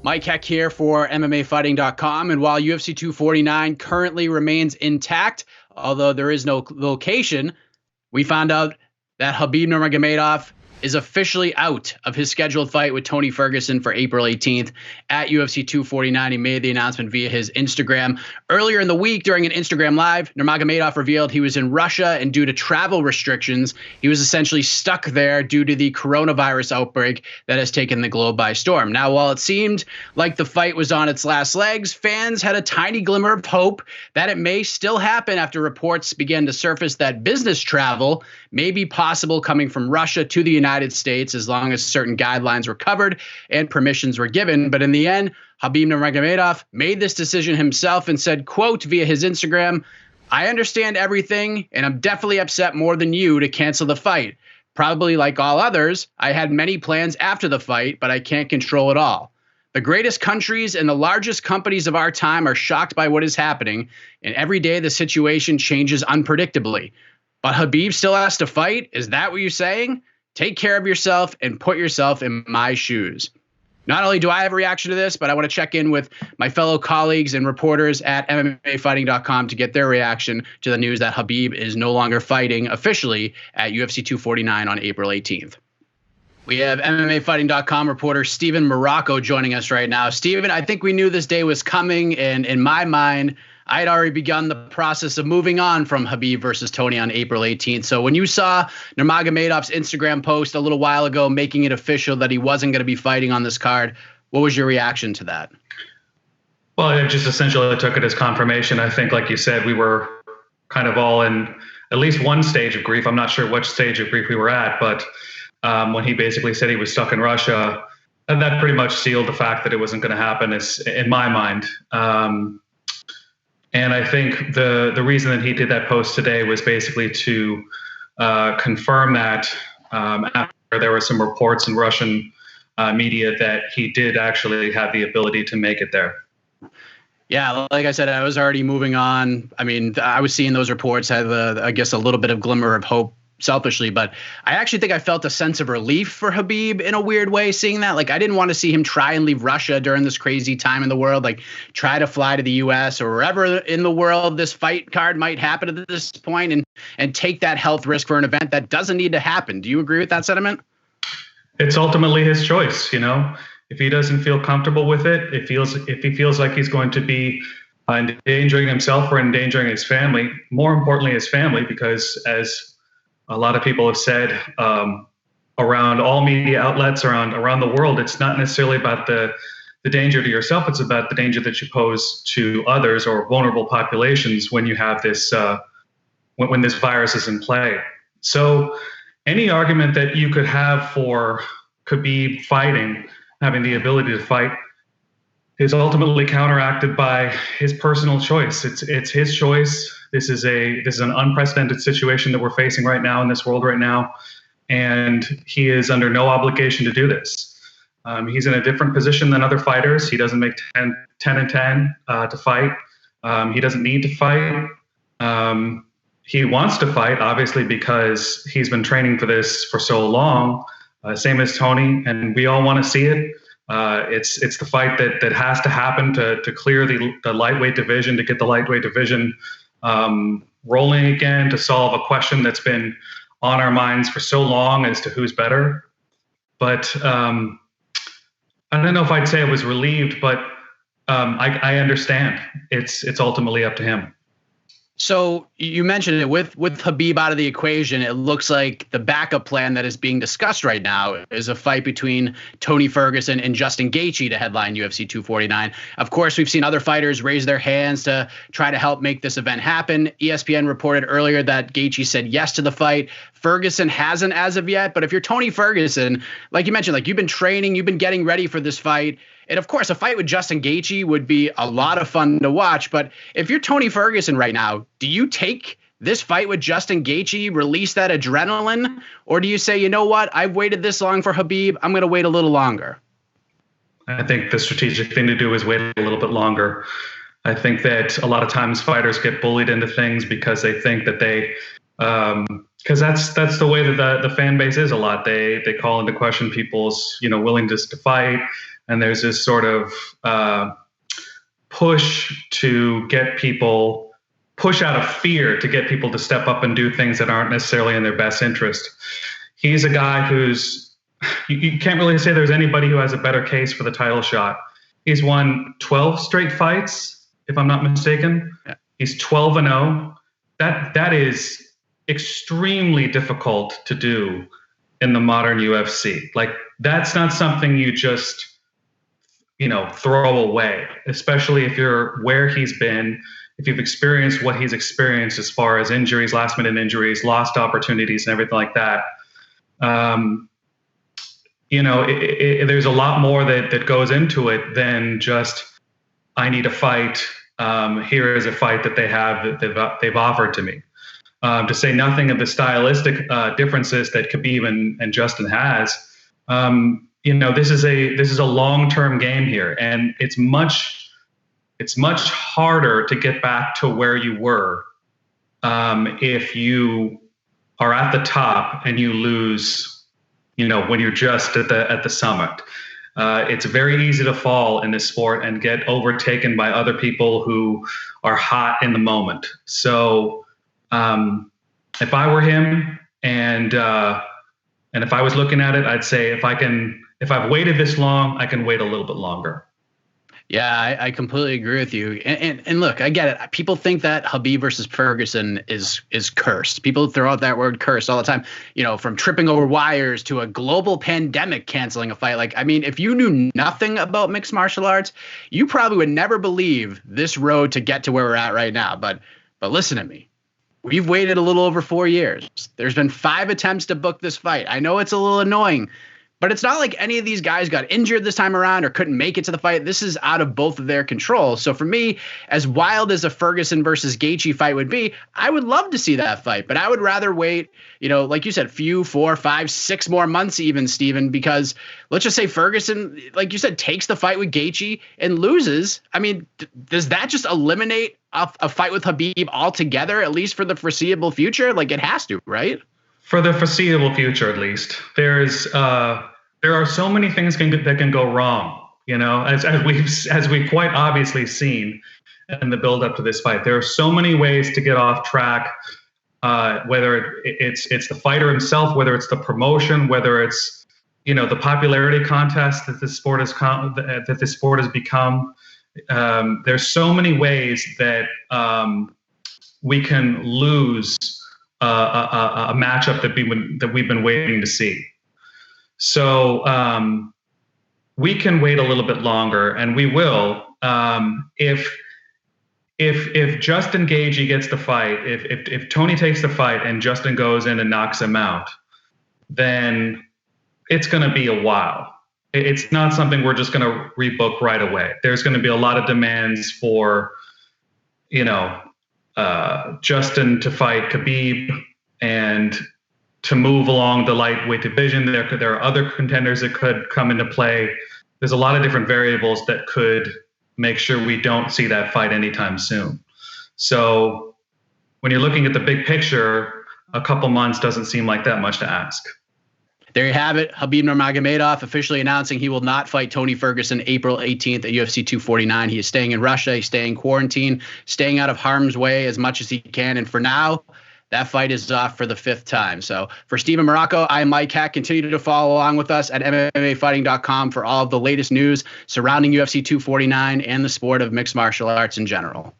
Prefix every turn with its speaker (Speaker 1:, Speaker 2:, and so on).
Speaker 1: Mike Heck here for MMAfighting.com. And while UFC 249 currently remains intact, although there is no location, we found out that Khabib Nurmagomedov is officially out of his scheduled fight with Tony Ferguson for April 18th at UFC 249. He made the announcement via his Instagram. Earlier in the week, during an Instagram Live, Nurmagomedov revealed he was in Russia, and due to travel restrictions, he was essentially stuck there due to the coronavirus outbreak that has taken the globe by storm. Now, while it seemed like the fight was on its last legs, fans had a tiny glimmer of hope that it may still happen after reports began to surface that business travel may be possible coming from Russia to the United States as long as certain guidelines were covered and permissions were given. But in the end, Khabib Nurmagomedov made this decision himself and said, quote, via his Instagram, "I understand everything, and I'm definitely upset more than you to cancel the fight. Probably like all others, I had many plans after the fight, but I can't control it all. The greatest countries and the largest companies of our time are shocked by what is happening, and every day the situation changes unpredictably. But Khabib still has to fight? Is that what you're saying? Take care of yourself and put yourself in my shoes." Not only do I have a reaction to this, but I want to check in with my fellow colleagues and reporters at MMAfighting.com to get their reaction to the news that Khabib is no longer fighting officially at UFC 249 on April 18th. We have MMAfighting.com reporter Steven Marrocco joining us right now. Steven, I think we knew this day was coming, and in my mind, I had already begun the process of moving on from Khabib versus Tony on April 18th. So when you saw Nurmagomedov's Instagram post a little while ago making it official that he wasn't going to be fighting on this card, what was your reaction to that?
Speaker 2: Well, I just essentially took it as confirmation. I think, like you said, we were kind of all in at least one stage of grief. I'm not sure which stage of grief we were at, but when he basically said he was stuck in Russia, and that pretty much sealed the fact that it wasn't going to happen, in my mind. And I think the reason that he did that post today was basically to confirm that after there were some reports in Russian media that he did actually have the ability to make it there.
Speaker 1: Yeah, like I said, I was already moving on. I mean, I was seeing those reports, had, I guess, a little bit of glimmer of hope selfishly, but I actually think I felt a sense of relief for Khabib in a weird way seeing that. Like, I didn't want to see him try and leave Russia during this crazy time in the world, like try to fly to the US or wherever in the world this fight card might happen at this point and take that health risk for an event that doesn't need to happen. Do you agree with that sentiment?
Speaker 2: It's ultimately his choice, you know. If he doesn't feel comfortable with it, if he feels like he's going to be endangering himself or endangering his family, more importantly his family, because as a lot of people have said around all media outlets around the world, it's not necessarily about the danger to yourself. It's about the danger that you pose to others or vulnerable populations when you have this when this virus is in play. So any argument that you could have for Khabib fighting, having the ability to fight, is ultimately counteracted by his personal choice. It's his choice. This is an unprecedented situation that we're facing right now in this world right now, and he is under no obligation to do this. He's in a different position than other fighters. He doesn't make 10 and 10 to fight. He doesn't need to fight. He wants to fight, obviously, because he's been training for this for so long, same as Tony, and we all want to see it. It's the fight that has to happen to clear the lightweight division, to get the lightweight division rolling again, to solve a question that's been on our minds for so long as to who's better. But I don't know if I'd say I was relieved, but I understand. It's ultimately up to him.
Speaker 1: So you mentioned it with Khabib out of the equation. It looks like the backup plan that is being discussed right now is a fight between Tony Ferguson and Justin Gaethje to headline UFC 249. Of course, we've seen other fighters raise their hands to try to help make this event happen. ESPN reported earlier that Gaethje said yes to the fight. Ferguson hasn't as of yet. But if you're Tony Ferguson, like you mentioned, like you've been training, you've been getting ready for this fight. And of course, a fight with Justin Gaethje would be a lot of fun to watch. But if you're Tony Ferguson right now, do you take this fight with Justin Gaethje, release that adrenaline? Or do you say, you know what, I've waited this long for Khabib, I'm going to wait a little longer?
Speaker 2: I think the strategic thing to do is wait a little bit longer. I think that a lot of times fighters get bullied into things because they think that they because that's the way that the fan base is a lot. They call into question people's willingness to fight. and there's this sort of push out of fear to get people to step up and do things that aren't necessarily in their best interest. He's a guy you can't really say there's anybody who has a better case for the title shot. He's won 12 straight fights, if I'm not mistaken.
Speaker 1: Yeah.
Speaker 2: He's 12-0. That is extremely difficult to do in the modern UFC. Like, that's not something you just, throw away, especially if you're where he's been, if you've experienced what he's experienced as far as injuries, last minute injuries, lost opportunities, and everything like that. There's a lot more that goes into it than just, I need a fight. Here is a fight that they've offered to me. To say nothing of the stylistic differences that Khabib and Justin has. This is a long-term game here, and it's much harder to get back to where you were if you are at the top and you lose. When you're just at the summit. It's very easy to fall in this sport and get overtaken by other people who are hot in the moment. So if I were him and if I was looking at it, I'd say if I've waited this long, I can wait a little bit longer.
Speaker 1: Yeah, I completely agree with you. And look, I get it. People think that Khabib versus Ferguson is cursed. People throw out that word cursed all the time, from tripping over wires to a global pandemic canceling a fight. Like, I mean, if you knew nothing about mixed martial arts, you probably would never believe this road to get to where we're at right now. But listen to me. We've waited a little over 4 years. There's been 5 attempts to book this fight. I know it's a little annoying, but it's not like any of these guys got injured this time around or couldn't make it to the fight. This is out of both of their control. So for me, as wild as a Ferguson versus Gaethje fight would be, I would love to see that fight. But I would rather wait, like you said, 4, 5, 6 more months even, Steven, because let's just say Ferguson, like you said, takes the fight with Gaethje and loses. I mean, does that just eliminate a fight with Khabib altogether, at least for the foreseeable future? Like, it has to, right?
Speaker 2: For the foreseeable future, at least. There are so many things that can go wrong, as we've quite obviously seen in the build up to this fight. There are so many ways to get off track, whether it's the fighter himself, whether it's the promotion, whether it's the popularity contest that this sport has become. There's so many ways that we can lose a matchup that we've been waiting to see. So we can wait a little bit longer, and we will. If Justin Gaethje gets the fight, if Tony takes the fight and Justin goes in and knocks him out, then it's going to be a while. It's not something we're just going to rebook right away. There's going to be a lot of demands for, Justin to fight Khabib and to move along the lightweight division. There are other contenders that could come into play. There's a lot of different variables that could make sure we don't see that fight anytime soon. So when you're looking at the big picture, a couple months doesn't seem like that much to ask.
Speaker 1: There you have it. Khabib Nurmagomedov officially announcing he will not fight Tony Ferguson April 18th at UFC 249. He is staying in Russia. He's staying quarantined, staying out of harm's way as much as he can. And for now, that fight is off for the 5th time. So for Steven Marrocco, I'm Mike Heck. Continue to follow along with us at MMAfighting.com for all of the latest news surrounding UFC 249 and the sport of mixed martial arts in general.